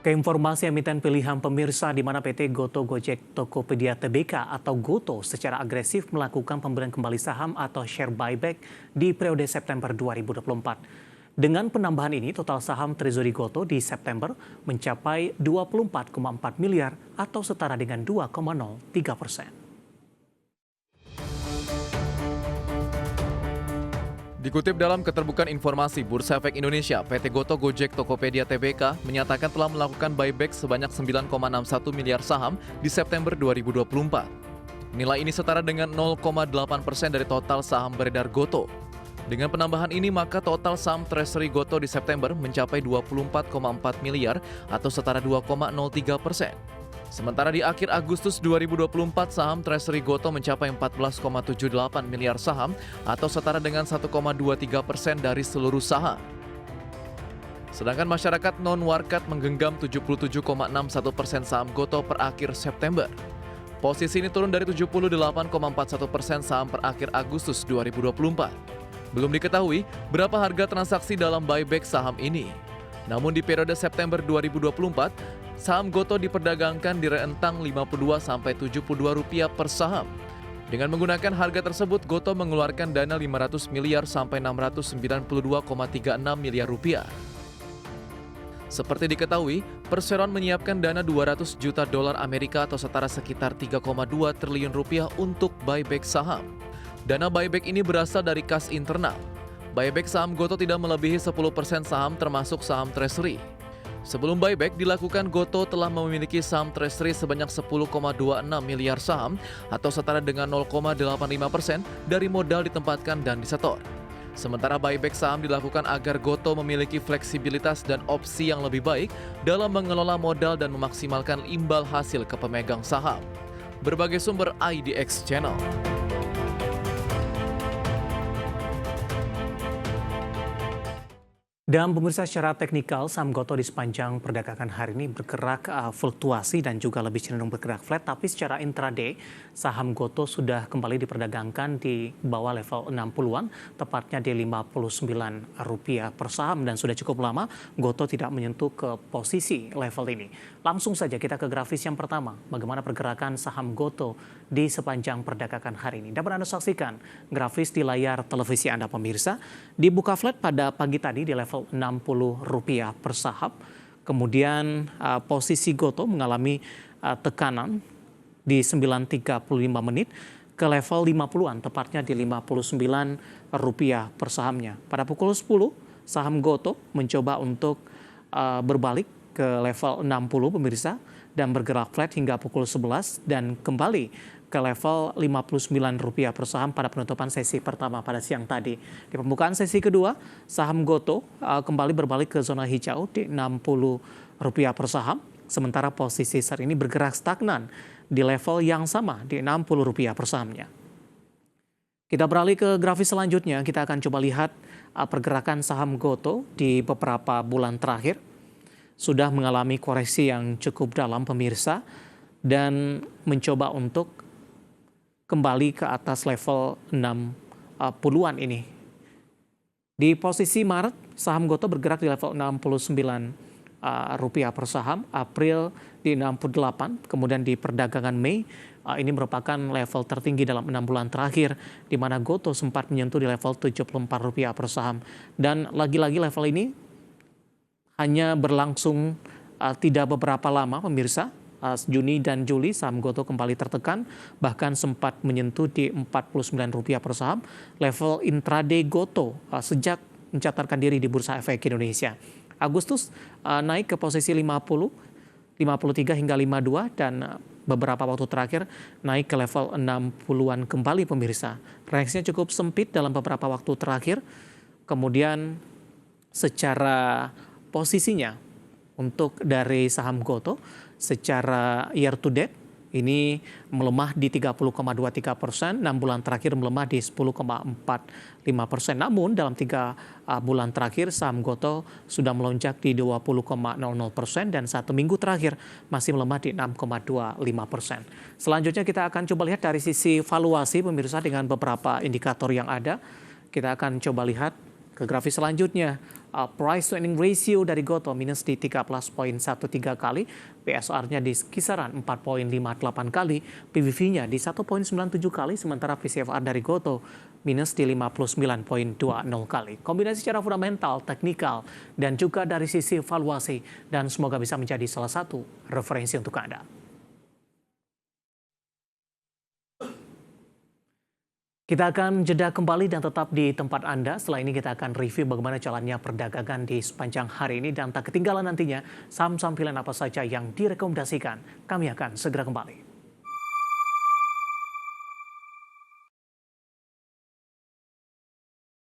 Keinformasi emiten pilihan pemirsa di mana PT Goto Gojek Tokopedia Tbk atau Goto secara agresif melakukan pembelian kembali saham atau share buyback di periode September 2024. Dengan penambahan ini, total saham Treasury Goto di September mencapai 24,4 miliar atau setara dengan 2,03%. Dikutip dalam keterbukaan informasi Bursa Efek Indonesia, PT Goto Gojek Tokopedia Tbk menyatakan telah melakukan buyback sebanyak 9,61 miliar saham di September 2024. Nilai ini setara dengan 0,8% dari total saham beredar Goto. Dengan penambahan ini, maka total saham Treasury Goto di September mencapai 24,4 miliar atau setara 2,03%. Sementara di akhir Agustus 2024, saham Treasury Goto mencapai 14,78 miliar saham atau setara dengan 1,23% dari seluruh saham. Sedangkan masyarakat non-warkat menggenggam 77,61% saham Goto per akhir September. Posisi ini turun dari 78,41% saham per akhir Agustus 2024. Belum diketahui berapa harga transaksi dalam buyback saham ini. Namun di periode September 2024, saham Goto diperdagangkan di rentang Rp52-Rp72 per saham. Dengan menggunakan harga tersebut, Goto mengeluarkan dana 500 miliar sampai 692,36 miliar rupiah. Seperti diketahui, Perseroan menyiapkan dana 200 juta dolar Amerika atau setara sekitar 3,2 triliun rupiah untuk buyback saham. Dana buyback ini berasal dari kas internal. Buyback saham Goto tidak melebihi 10% saham termasuk saham Treasury. Sebelum buyback dilakukan, Goto telah memiliki saham Treasury sebanyak 10,26 miliar saham atau setara dengan 0,85% dari modal ditempatkan dan disetor. Sementara buyback saham dilakukan agar Goto memiliki fleksibilitas dan opsi yang lebih baik dalam mengelola modal dan memaksimalkan imbal hasil ke pemegang saham. Berbagai sumber IDX Channel. Dan pemirsa, secara teknikal, saham Goto di sepanjang perdagangan hari ini bergerak fluktuasi dan juga lebih cenderung bergerak flat. Tapi secara intraday, saham Goto sudah kembali diperdagangkan di bawah level 60-an, tepatnya di Rp59 per saham. Dan sudah cukup lama Goto tidak menyentuh ke posisi level ini. Langsung saja kita ke grafis yang pertama, bagaimana pergerakan saham Goto di sepanjang perdagangan hari ini. Dapat Anda saksikan grafis di layar televisi Anda pemirsa, dibuka flat pada pagi tadi di level Rp60 per saham. Kemudian posisi Goto mengalami tekanan di 9.35 menit ke level 50-an, tepatnya di Rp59 per sahamnya. Pada pukul 10, saham Goto mencoba untuk berbalik ke level 60 pemirsa dan bergerak flat hingga pukul 11 dan kembali ke level Rp59 per saham pada penutupan sesi pertama pada siang tadi. Di pembukaan sesi kedua, saham Goto kembali berbalik ke zona hijau di Rp60 per saham, sementara posisi saat ini bergerak stagnan di level yang sama di Rp60 per sahamnya. Kita beralih ke grafis selanjutnya, kita akan coba lihat pergerakan saham Goto di beberapa bulan terakhir. Sudah mengalami koreksi yang cukup dalam pemirsa dan mencoba untuk kembali ke atas level 60-an ini. Di posisi Maret, saham Goto bergerak di level Rp69 per saham, April di 68, kemudian di perdagangan Mei, ini merupakan level tertinggi dalam 6 bulan terakhir, di mana Goto sempat menyentuh di level Rp74 per saham. Dan lagi-lagi level ini hanya berlangsung tidak beberapa lama pemirsa. Juni dan Juli saham Goto kembali tertekan, bahkan sempat menyentuh di Rp49 per saham, level intraday Goto sejak mencatatkan diri di Bursa Efek Indonesia. Agustus naik ke posisi 50, 53 hingga 52 dan beberapa waktu terakhir naik ke level 60-an kembali pemirsa. Reaksinya cukup sempit dalam beberapa waktu terakhir. Kemudian secara posisinya untuk dari saham Goto secara year to date ini melemah di 30,23%, 6 bulan terakhir melemah di 10,45%. Namun dalam 3 bulan terakhir saham Goto sudah melonjak di 20,00% dan 1 minggu terakhir masih melemah di 6,25%. Selanjutnya kita akan coba lihat dari sisi valuasi pemirsa dengan beberapa indikator yang ada. Kita akan coba lihat ke grafis selanjutnya. Price to earning ratio dari Gotoh minus di 13,13 kali, PSR-nya di kisaran 4,58 kali, PBV-nya di 1,97 kali, sementara VCFR dari Gotoh minus di 59,20 kali. Kombinasi secara fundamental, teknikal, dan juga dari sisi valuasi, dan semoga bisa menjadi salah satu referensi untuk Anda. Kita akan jeda kembali dan tetap di tempat Anda. Setelah ini kita akan review bagaimana jalannya perdagangan di sepanjang hari ini dan tak ketinggalan nantinya saham-saham pilihan apa saja yang direkomendasikan. Kami akan segera kembali.